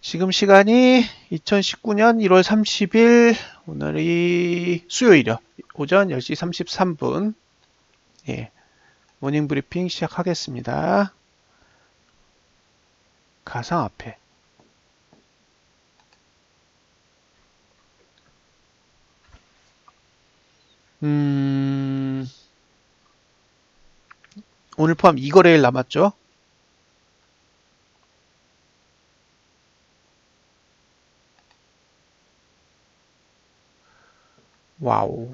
지금 시간이 2019년 1월 30일 오늘이 수요일이요. 오전 10시 33분. 예. 모닝 브리핑 시작하겠습니다. 가상화폐. 오늘 포함 2거래일 남았죠? 와우.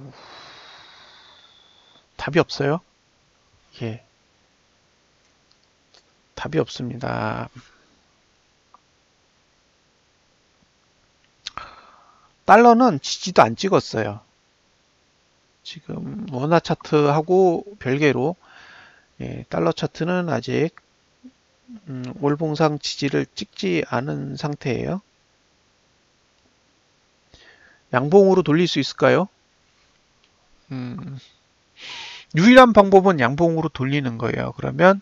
답이 없어요? 예. 답이 없습니다. 달러는 지지도 안 찍었어요. 지금 원화 차트하고 별개로 달러 차트는 아직 월봉상 지지를 찍지 않은 상태예요. 양봉으로 돌릴 수 있을까요? 유일한 방법은 양봉으로 돌리는 거예요. 그러면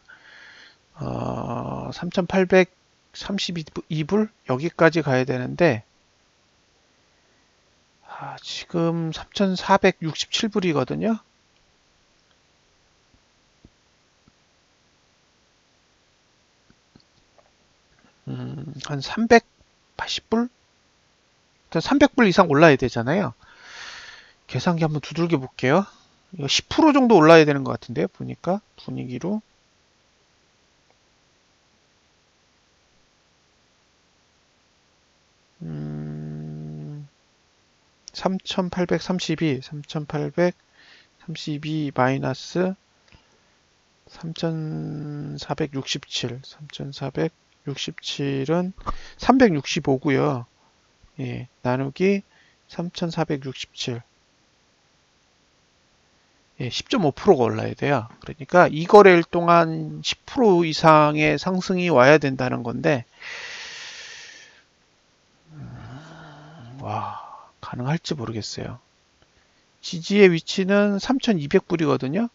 3,832불 여기까지 가야 되는데 지금 3,467불이거든요. 한 380불? 300불 이상 올라야 되잖아요. 계산기 한번 두들겨 볼게요. 이거 10% 정도 올라야 되는 것 같은데요. 보니까 분위기로. 3,832 마이너스 3,467. 3,467은 365고요. 예, 나누기 3,467. 예, 10.5%가 올라야 돼요. 그러니까 이 거래일 동안 10% 이상의 상승이 와야 된다는 건데, 와, 가능할지 모르겠어요. 지지의 위치는 3,200불이거든요.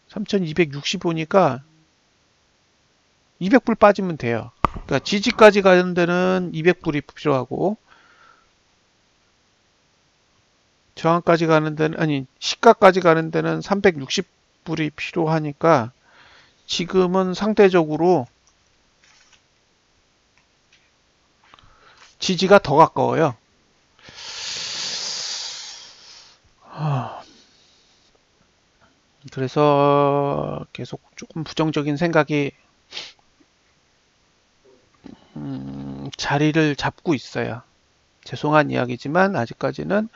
3,265니까 200불 빠지면 돼요. 그러니까 지지까지 가는 데는 200불이 필요하고, 저항까지 가는 데는, 아니, 시가까지 가는 데는 360불이 필요하니까, 지금은 상대적으로 지지가 더 가까워요. 그래서 계속 조금 부정적인 생각이 자리를 잡고 있어요. 죄송한 이야기지만 아직까지는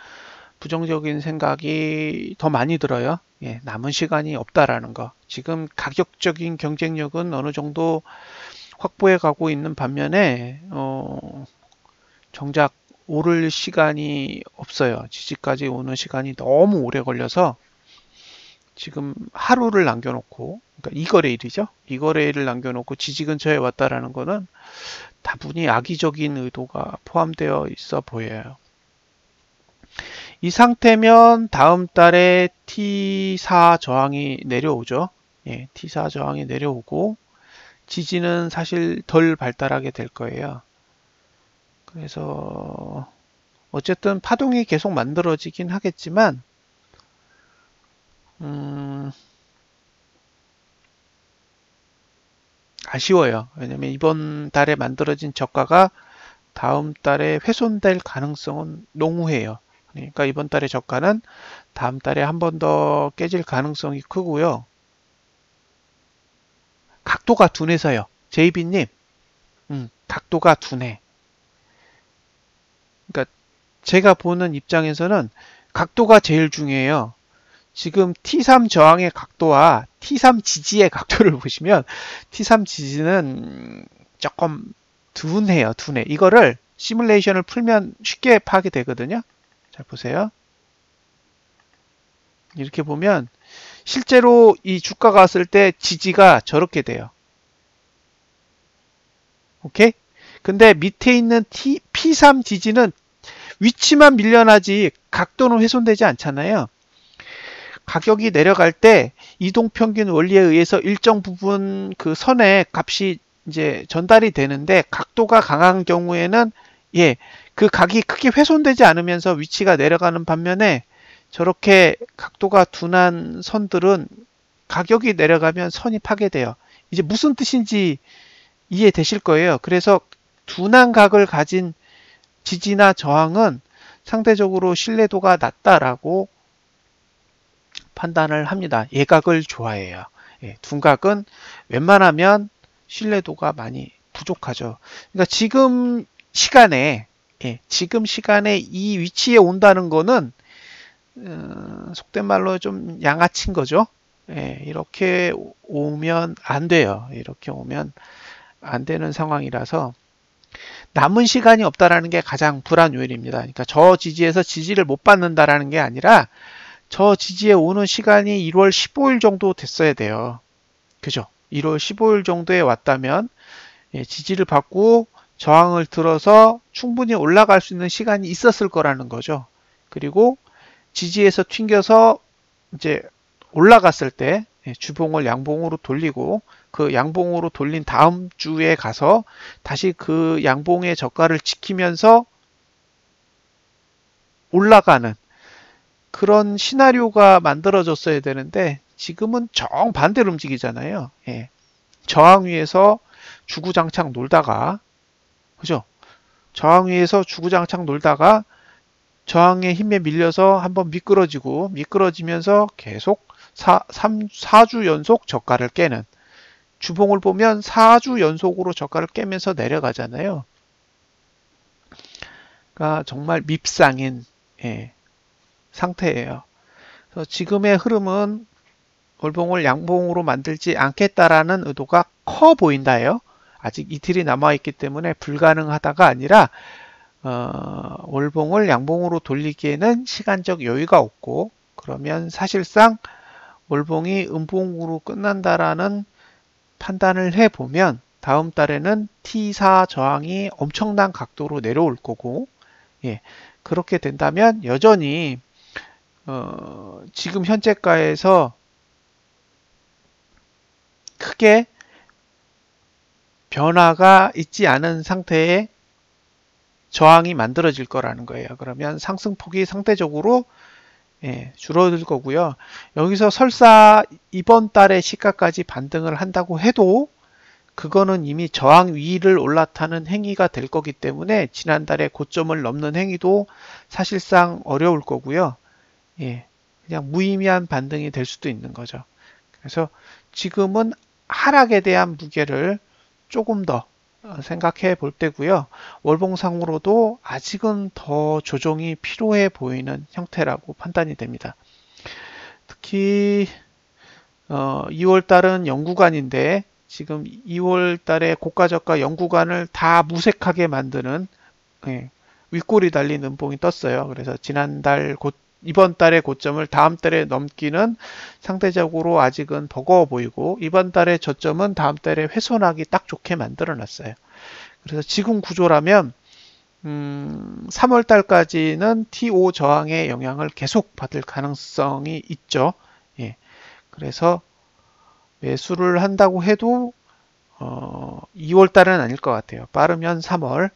부정적인 생각이 더 많이 들어요. 예, 남은 시간이 없다라는 거. 지금 가격적인 경쟁력은 어느 정도 확보해 가고 있는 반면에 정작 오를 시간이 없어요. 지지까지 오는 시간이 너무 오래 걸려서 지금 하루를 남겨놓고, 그러니까 이거래일이죠. 이거래일을 남겨놓고 지지 근처에 왔다라는 거는 다분히 악의적인 의도가 포함되어 있어 보여요. 이 상태면 다음 달에 T4 저항이 내려오죠. 예, T4 저항이 내려오고 지지는 사실 덜 발달하게 될 거예요. 그래서 어쨌든 파동이 계속 만들어지긴 하겠지만 아쉬워요. 왜냐면 이번 달에 만들어진 저가가 다음 달에 훼손될 가능성은 농후해요. 그러니까 이번 달의 저가는 다음 달에 한 번 더 깨질 가능성이 크고요. 각도가 둔해서요. JB님, 각도가 둔해. 그러니까 제가 보는 입장에서는 각도가 제일 중요해요. 지금 T3 저항의 각도와 T3 지지의 각도를 보시면 T3 지지는 조금 둔해요. 둔해. 이거를 시뮬레이션을 풀면 쉽게 파악이 되거든요. 잘 보세요. 이렇게 보면 실제로 이 주가가 왔을 때 지지가 저렇게 돼요. 오케이? 근데 밑에 있는 P3 지지는 위치만 밀려나지 각도는 훼손되지 않잖아요. 가격이 내려갈 때 이동평균 원리에 의해서 일정 부분 그 선의 값이 이제 전달이 되는데 각도가 강한 경우에는 예, 그 각이 크게 훼손되지 않으면서 위치가 내려가는 반면에 저렇게 각도가 둔한 선들은 가격이 내려가면 선이 파괴돼요. 이제 무슨 뜻인지 이해되실 거예요. 그래서 둔한 각을 가진 지지나 저항은 상대적으로 신뢰도가 낮다라고 판단을 합니다. 예각을 좋아해요. 예, 둔각은 웬만하면 신뢰도가 많이 부족하죠. 그러니까 지금 시간에 지금 시간에 이 위치에 온다는 거는 속된 말로 좀 양아치인 거죠. 예, 이렇게 오면 안 돼요. 이렇게 오면 안 되는 상황이라서 남은 시간이 없다라는 게 가장 불안 요인입니다. 그러니까 저 지지에서 지지를 못 받는다라는 게 아니라 저 지지에 오는 시간이 1월 15일 정도 됐어야 돼요. 그죠? 1월 15일 정도에 왔다면 지지를 받고 저항을 들어서 충분히 올라갈 수 있는 시간이 있었을 거라는 거죠. 그리고 지지에서 튕겨서 이제 올라갔을 때 주봉을 양봉으로 돌리고 그 양봉으로 돌린 다음 주에 가서 다시 그 양봉의 저가를 지키면서 올라가는 그런 시나리오가 만들어졌어야 되는데 지금은 정반대로 움직이잖아요. 예. 저항 위에서 주구장창 놀다가 그죠? 저항 위에서 주구장창 놀다가 저항의 힘에 밀려서 한번 미끄러지면서 계속 4주 연속 저가를 깨는 주봉을 보면 4주 연속으로 저가를 깨면서 내려가잖아요. 그러니까 정말 밉상인 상태예요. 그래서 지금의 흐름은 월봉을 양봉으로 만들지 않겠다라는 의도가 커 보인다예요. 아직 이틀이 남아있기 때문에 불가능하다가 아니라 월봉을 양봉으로 돌리기에는 시간적 여유가 없고 그러면 사실상 월봉이 음봉으로 끝난다라는 판단을 해보면 다음 달에는 T4 저항이 엄청난 각도로 내려올 거고 그렇게 된다면 여전히 지금 현재가에서 크게 변화가 있지 않은 상태의 저항이 만들어질 거라는 거예요. 그러면 상승폭이 상대적으로 줄어들 거고요. 여기서 설사 이번 달에 시가까지 반등을 한다고 해도 그거는 이미 저항 위를 올라타는 행위가 될 거기 때문에 지난달에 고점을 넘는 행위도 사실상 어려울 거고요. 그냥 무의미한 반등이 될 수도 있는 거죠. 그래서 지금은 하락에 대한 무게를 조금 더 생각해 볼 때고요. 월봉상으로도 아직은 더 조정이 필요해 보이는 형태라고 판단이 됩니다. 특히 2월달은 연구간인데 지금 2월달에 고가저가 연구간을 다 무색하게 만드는 윗골이 달린 음봉이 떴어요. 그래서 이번 달의 고점을 다음 달에 넘기는 상대적으로 아직은 버거워 보이고 이번 달의 저점은 다음 달에 훼손하기 딱 좋게 만들어 놨어요. 그래서 지금 구조라면 3월 달까지는 T5 저항의 영향을 계속 받을 가능성이 있죠. 그래서 매수를 한다고 해도 2월 달은 아닐 것 같아요. 빠르면 3월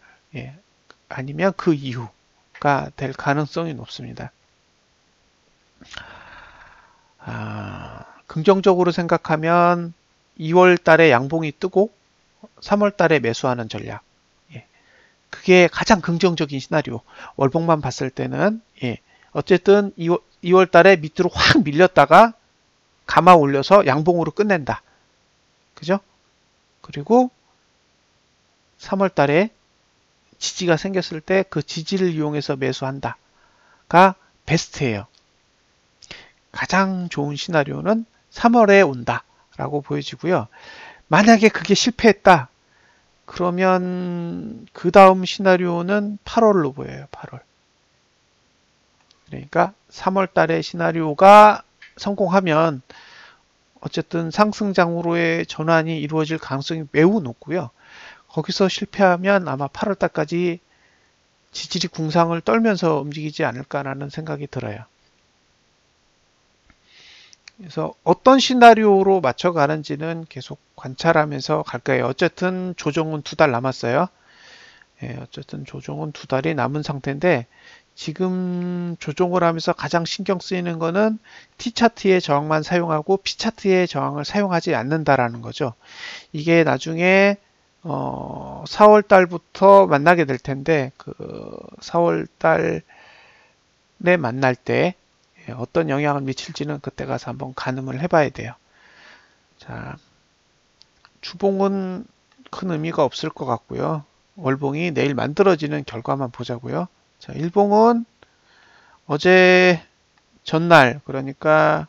아니면 그 이후가 될 가능성이 높습니다. 긍정적으로 생각하면 2월 달에 양봉이 뜨고 3월 달에 매수하는 전략. 그게 가장 긍정적인 시나리오. 월봉만 봤을 때는 어쨌든 2월 달에 밑으로 확 밀렸다가 감아 올려서 양봉으로 끝낸다. 그죠? 그리고 3월 달에 지지가 생겼을 때 그 지지를 이용해서 매수한다가 베스트예요. 가장 좋은 시나리오는 3월에 온다라고 보여지고요. 만약에 그게 실패했다. 그러면 그 다음 시나리오는 8월로 보여요. 8월. 그러니까 3월 달의 시나리오가 성공하면 어쨌든 상승장으로의 전환이 이루어질 가능성이 매우 높고요. 거기서 실패하면 아마 8월 달까지 지지리 궁상을 떨면서 움직이지 않을까라는 생각이 들어요. 그래서 어떤 시나리오로 맞춰가는지는 계속 관찰하면서 갈 거예요. 어쨌든 조정은 2달 남았어요. 예, 어쨌든 조정은 2달이 남은 상태인데 지금 조정을 하면서 가장 신경 쓰이는 거는 T차트의 저항만 사용하고 P차트의 저항을 사용하지 않는다라는 거죠. 이게 나중에 4월 달부터 만나게 될 텐데 그 4월 달에 만날 때 어떤 영향을 미칠지는 그때 가서 한번 가늠을 해봐야 돼요. 자, 주봉은 큰 의미가 없을 것 같고요. 월봉이 내일 만들어지는 결과만 보자고요. 자, 일봉은 어제 전날 그러니까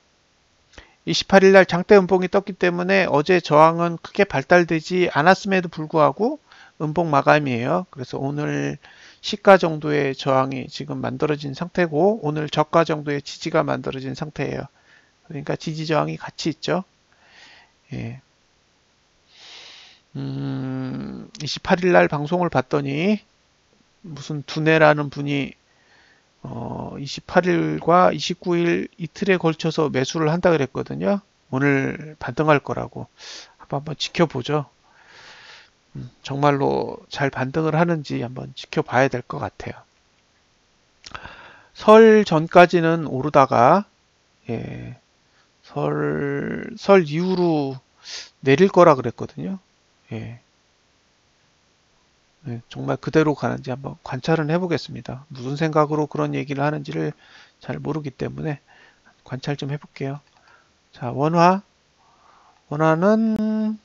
28일 날 장대 음봉이 떴기 때문에 어제 저항은 크게 발달되지 않았음에도 불구하고 음봉 마감이에요. 그래서 오늘 시가 정도의 저항이 지금 만들어진 상태고 오늘 저가 정도의 지지가 만들어진 상태예요. 그러니까 지지 저항이 같이 있죠. 예. 28일 날 방송을 봤더니 무슨 두뇌라는 분이 28일과 29일 이틀에 걸쳐서 매수를 한다 그랬거든요. 오늘 반등할 거라고. 한번 지켜보죠. 정말로 잘 반등을 하는지 한번 지켜봐야 될 것 같아요. 설 전까지는 오르다가 예, 설 이후로 내릴 거라 그랬거든요. 예, 정말 그대로 가는지 한번 관찰은 해보겠습니다. 무슨 생각으로 그런 얘기를 하는지를 잘 모르기 때문에 관찰 좀 해볼게요. 자, 원화는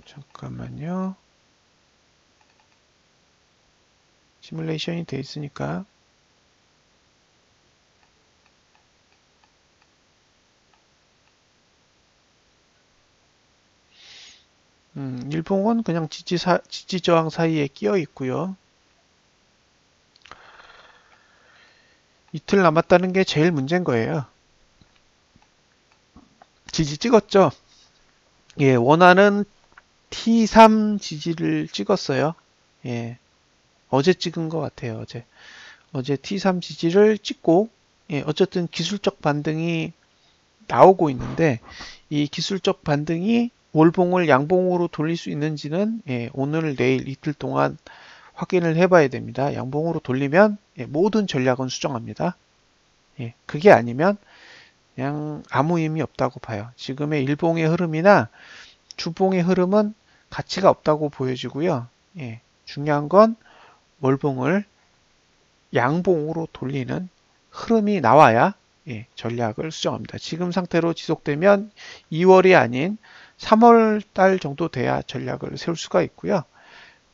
잠깐만요. 시뮬레이션이 돼 있으니까 일봉은 그냥 지지 저항 사이에 끼어 있고요. 이틀 남았다는 게 제일 문제인 거예요. 지지 찍었죠? 예, 원하는 T3 지지를 찍었어요. 예, 어제 찍은 것 같아요. 어제 T3 지지를 찍고, 예, 어쨌든 기술적 반등이 나오고 있는데, 이 기술적 반등이 월봉을 양봉으로 돌릴 수 있는지는 예, 오늘, 내일, 이틀 동안 확인을 해봐야 됩니다. 양봉으로 돌리면 예, 모든 전략은 수정합니다. 예, 그게 아니면 그냥 아무 의미 없다고 봐요. 지금의 일봉의 흐름이나 주봉의 흐름은 가치가 없다고 보여지고요. 예, 중요한 건 월봉을 양봉으로 돌리는 흐름이 나와야 예, 전략을 수정합니다. 지금 상태로 지속되면 2월이 아닌 3월 달 정도 돼야 전략을 세울 수가 있고요.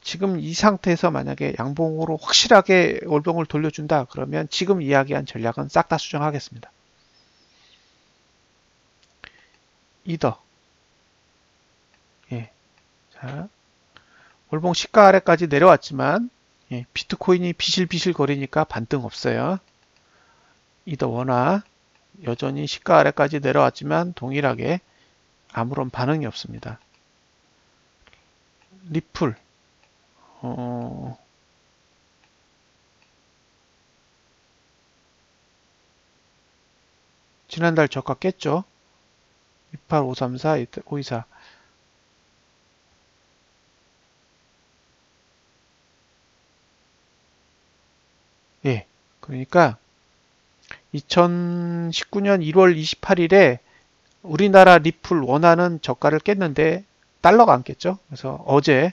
지금 이 상태에서 만약에 양봉으로 확실하게 월봉을 돌려준다 그러면 지금 이야기한 전략은 싹 다 수정하겠습니다. 이더 예, 자 월봉 시가 아래까지 내려왔지만 예, 비트코인이 비실비실 거리니까 반등 없어요. 이더 원화 여전히 시가 아래까지 내려왔지만 동일하게 아무런 반응이 없습니다. 리플 지난달 저가 깼죠. 68534, 524 예, 그러니까 2019년 1월 28일에 우리나라 리플 원화는 저가를 깼는데 달러가 안 깼죠. 그래서 어제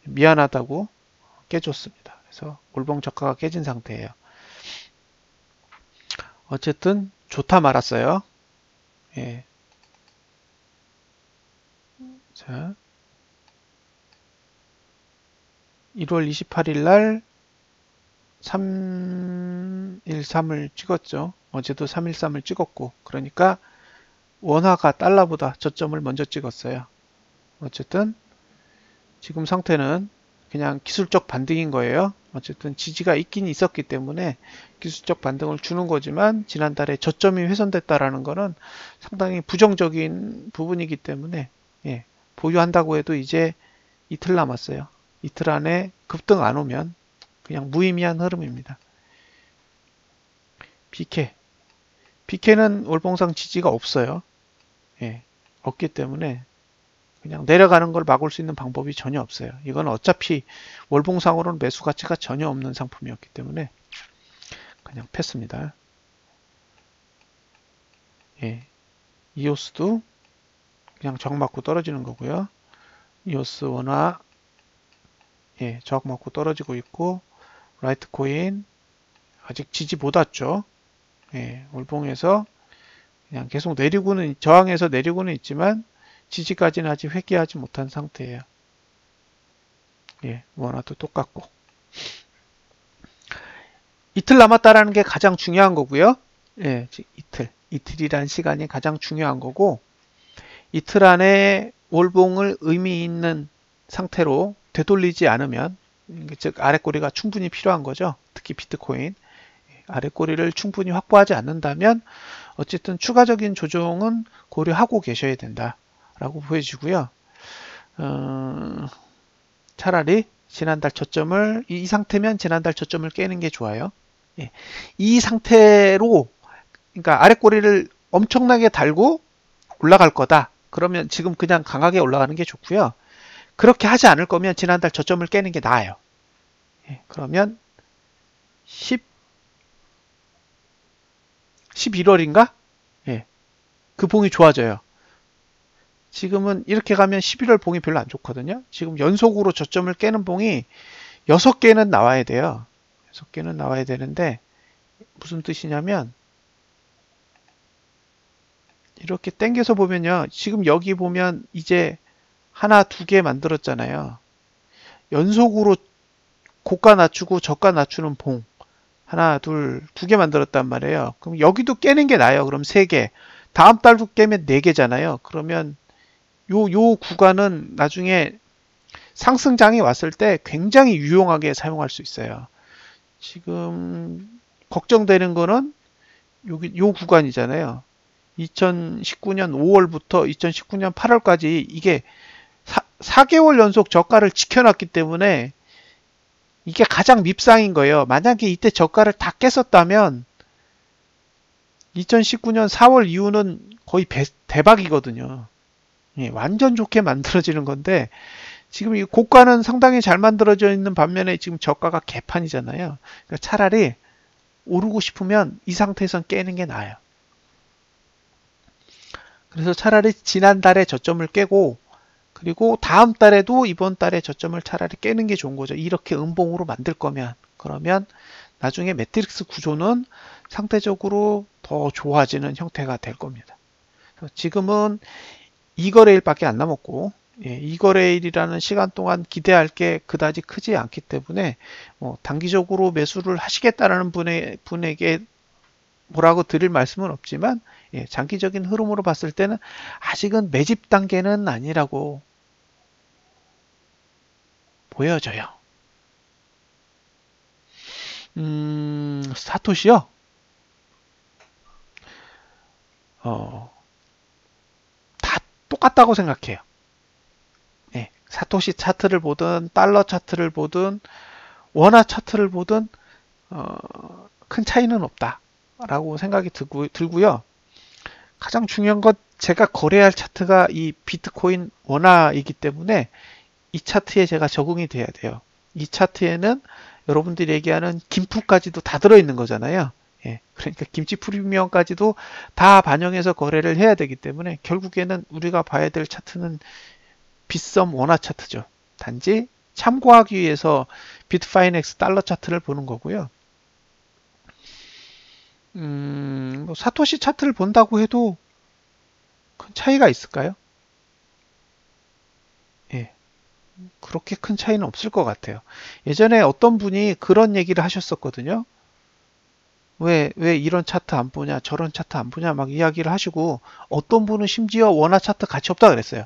미안하다고 깨줬습니다. 그래서 월봉 저가가 깨진 상태예요. 어쨌든 좋다 말았어요. 예. 자, 1월 28일 날 313을 찍었죠. 어제도 313을 찍었고 그러니까 원화가 달러보다 저점을 먼저 찍었어요. 어쨌든 지금 상태는 그냥 기술적 반등인 거예요. 어쨌든 지지가 있긴 있었기 때문에 기술적 반등을 주는 거지만 지난달에 저점이 훼손됐다라는 거는 상당히 부정적인 부분이기 때문에 예, 보유한다고 해도 이제 이틀 남았어요. 이틀 안에 급등 안 오면 그냥 무의미한 흐름입니다. BK는 월봉상 지지가 없어요. 예, 없기 때문에 그냥 내려가는 걸 막을 수 있는 방법이 전혀 없어요. 이건 어차피 월봉상으로는 매수 가치가 전혀 없는 상품이었기 때문에 그냥 패스입니다. 예, 이오스도 그냥 적 맞고 떨어지는 거고요. 이오스 원화 예, 적 맞고 떨어지고 있고 라이트코인 아직 지지 못 왔죠. 예, 월봉에서 그냥 계속 내리고는 저항해서 내리고는 있지만 지지까지는 아직 회귀하지 못한 상태예요. 예, 원화도 똑같고 이틀 남았다라는 게 가장 중요한 거고요. 예, 이틀이란 시간이 가장 중요한 거고 이틀 안에 월봉을 의미 있는 상태로 되돌리지 않으면 즉 아랫꼬리가 충분히 필요한 거죠. 특히 비트코인 아랫꼬리를 충분히 확보하지 않는다면 어쨌든 추가적인 조정은 고려하고 계셔야 된다라고 보여지고요. 차라리 지난달 저점을 이 상태면 지난달 저점을 깨는 게 좋아요. 예, 이 상태로 그러니까 아랫꼬리를 엄청나게 달고 올라갈 거다. 그러면 지금 그냥 강하게 올라가는 게 좋고요. 그렇게 하지 않을 거면 지난달 저점을 깨는 게 나아요. 예, 그러면 11월인가? 예, 그 봉이 좋아져요. 지금은 이렇게 가면 11월 봉이 별로 안 좋거든요. 지금 연속으로 저점을 깨는 봉이 6개는 나와야 돼요. 6개는 나와야 되는데 무슨 뜻이냐면 이렇게 당겨서 보면요. 지금 여기 보면 이제 하나, 두 개 만들었잖아요. 연속으로 고가 낮추고 저가 낮추는 봉. 하나, 둘, 두 개 만들었단 말이에요. 그럼 여기도 깨는 게 나아요. 그럼 세 개. 다음 달도 깨면 네 개잖아요. 그러면 요 구간은 나중에 상승장이 왔을 때 굉장히 유용하게 사용할 수 있어요. 지금 걱정되는 거는 요 구간이잖아요. 2019년 5월부터 2019년 8월까지 이게 4개월 연속 저가를 지켜놨기 때문에 이게 가장 밉상인 거예요. 만약에 이때 저가를 다 깼었다면 2019년 4월 이후는 거의 대박이거든요. 예, 완전 좋게 만들어지는 건데 지금 이 고가는 상당히 잘 만들어져 있는 반면에 지금 저가가 개판이잖아요. 그러니까 차라리 오르고 싶으면 이 상태에선 깨는 게 나아요. 그래서 차라리 지난달에 저점을 깨고 그리고 다음 달에도 이번 달에 저점을 차라리 깨는 게 좋은 거죠. 이렇게 음봉으로 만들 거면 그러면 나중에 매트릭스 구조는 상대적으로 더 좋아지는 형태가 될 겁니다. 지금은 2거래일밖에 안 남았고 2거래일이라는 시간 동안 기대할 게 그다지 크지 않기 때문에 단기적으로 매수를 하시겠다라는 분에게 뭐라고 드릴 말씀은 없지만 장기적인 흐름으로 봤을 때는 아직은 매집 단계는 아니라고 보여져요. 사토시요? 다 똑같다고 생각해요. 사토시 차트를 보든 달러 차트를 보든 원화 차트를 보든 큰 차이는 없다라고 생각이 들고요. 가장 중요한 건 제가 거래할 차트가 이 비트코인 원화이기 때문에 이 차트에 제가 적응이 돼야 돼요. 이 차트에는 여러분들이 얘기하는 김프까지도 다 들어있는 거잖아요. 그러니까 김치 프리미엄까지도 다 반영해서 거래를 해야 되기 때문에 결국에는 우리가 봐야 될 차트는 빗썸 원화 차트죠. 단지 참고하기 위해서 비트파이넥스 달러 차트를 보는 거고요. 뭐 사토시 차트를 본다고 해도 큰 차이가 있을까요? 그렇게 큰 차이는 없을 것 같아요. 예전에 어떤 분이 그런 얘기를 하셨었거든요. 왜 이런 차트 안 보냐, 저런 차트 안 보냐 막 이야기를 하시고 어떤 분은 심지어 원화 차트 같이 없다 그랬어요.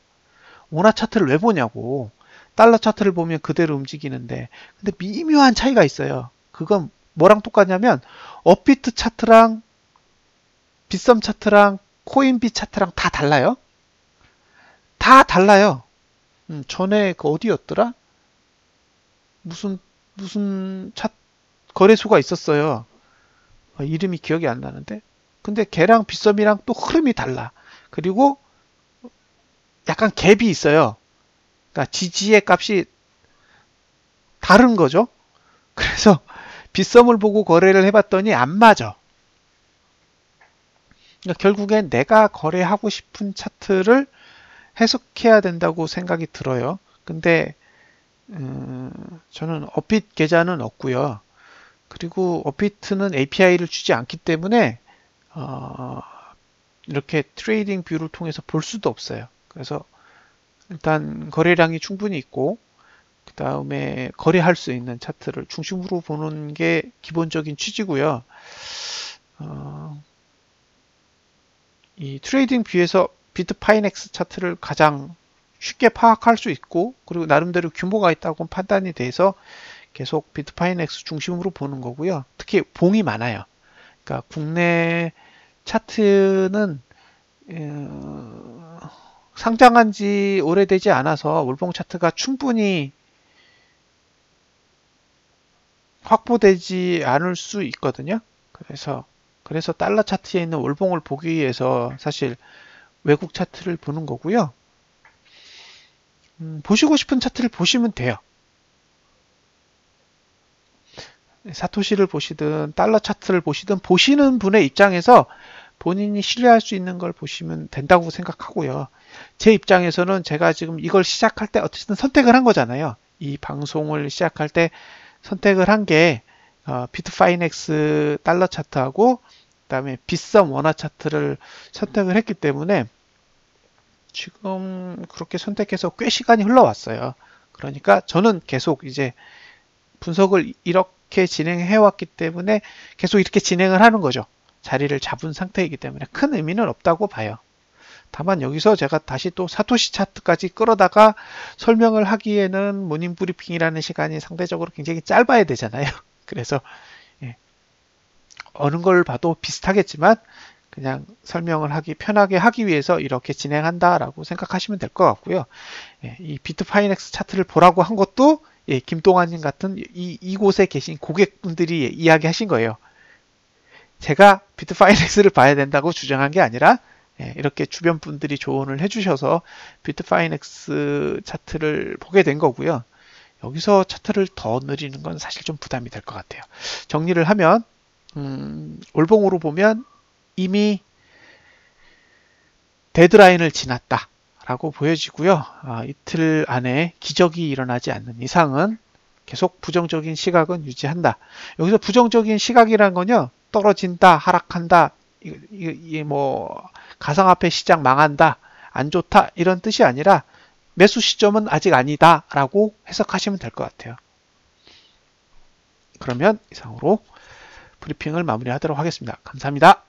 원화 차트를 왜 보냐고. 달러 차트를 보면 그대로 움직이는데 근데 미묘한 차이가 있어요. 그건 뭐랑 똑같냐면 업비트 차트랑 빗썸 차트랑 코인비 차트랑 다 달라요. 다 달라요. 전에 그 어디였더라? 무슨 거래소가 있었어요. 이름이 기억이 안 나는데. 근데 걔랑 빗썸이랑 또 흐름이 달라. 그리고 약간 갭이 있어요. 그러니까 지지의 값이 다른 거죠. 그래서 빗썸을 보고 거래를 해봤더니 안 맞아. 그러니까 결국엔 내가 거래하고 싶은 차트를 해석해야 된다고 생각이 들어요. 근데 저는 업빗 계좌는 없고요. 그리고 업비트는 API를 주지 않기 때문에 이렇게 트레이딩 뷰를 통해서 볼 수도 없어요. 그래서 일단 거래량이 충분히 있고 그 다음에 거래할 수 있는 차트를 중심으로 보는 게 기본적인 취지고요. 이 트레이딩 뷰에서 비트파이넥스 차트를 가장 쉽게 파악할 수 있고 그리고 나름대로 규모가 있다고 판단이 돼서 계속 비트파이넥스 중심으로 보는 거고요. 특히 봉이 많아요. 그러니까 국내 차트는 상장한 지 오래되지 않아서 월봉 차트가 충분히 확보되지 않을 수 있거든요. 그래서 달러 차트에 있는 월봉을 보기 위해서 사실 외국 차트를 보는 거고요. 보시고 싶은 차트를 보시면 돼요. 사토시를 보시든 달러 차트를 보시든 보시는 분의 입장에서 본인이 신뢰할 수 있는 걸 보시면 된다고 생각하고요. 제 입장에서는 제가 지금 이걸 시작할 때 어쨌든 선택을 한 거잖아요. 이 방송을 시작할 때 선택을 한 게 비트파이넥스 달러 차트하고 그다음에 빗썸 원화 차트를 선택을 했기 때문에 지금 그렇게 선택해서 꽤 시간이 흘러왔어요. 그러니까 저는 계속 이제 분석을 이렇게 진행해 왔기 때문에 계속 이렇게 진행을 하는 거죠. 자리를 잡은 상태이기 때문에 큰 의미는 없다고 봐요. 다만 여기서 제가 다시 또 사토시 차트까지 끌어다가 설명을 하기에는 모닝 브리핑이라는 시간이 상대적으로 굉장히 짧아야 되잖아요. 그래서 어느 걸 봐도 비슷하겠지만 그냥 설명을 하기 편하게 하기 위해서 이렇게 진행한다라고 생각하시면 될 것 같고요. 이 비트파이넥스 차트를 보라고 한 것도 김동환님 같은 이곳에 계신 고객분들이 이야기하신 거예요. 제가 비트파이넥스를 봐야 된다고 주장한 게 아니라 이렇게 주변 분들이 조언을 해주셔서 비트파이넥스 차트를 보게 된 거고요. 여기서 차트를 더 느리는 건 사실 좀 부담이 될 것 같아요. 정리를 하면 월봉으로 보면 이미 데드라인을 지났다 라고 보여지고요. 이틀 안에 기적이 일어나지 않는 이상은 계속 부정적인 시각은 유지한다. 여기서 부정적인 시각이란 건요. 떨어진다, 하락한다, 이게 뭐 가상화폐 시장 망한다, 안 좋다 이런 뜻이 아니라 매수 시점은 아직 아니다 라고 해석하시면 될 것 같아요. 그러면 이상으로 브리핑을 마무리하도록 하겠습니다. 감사합니다.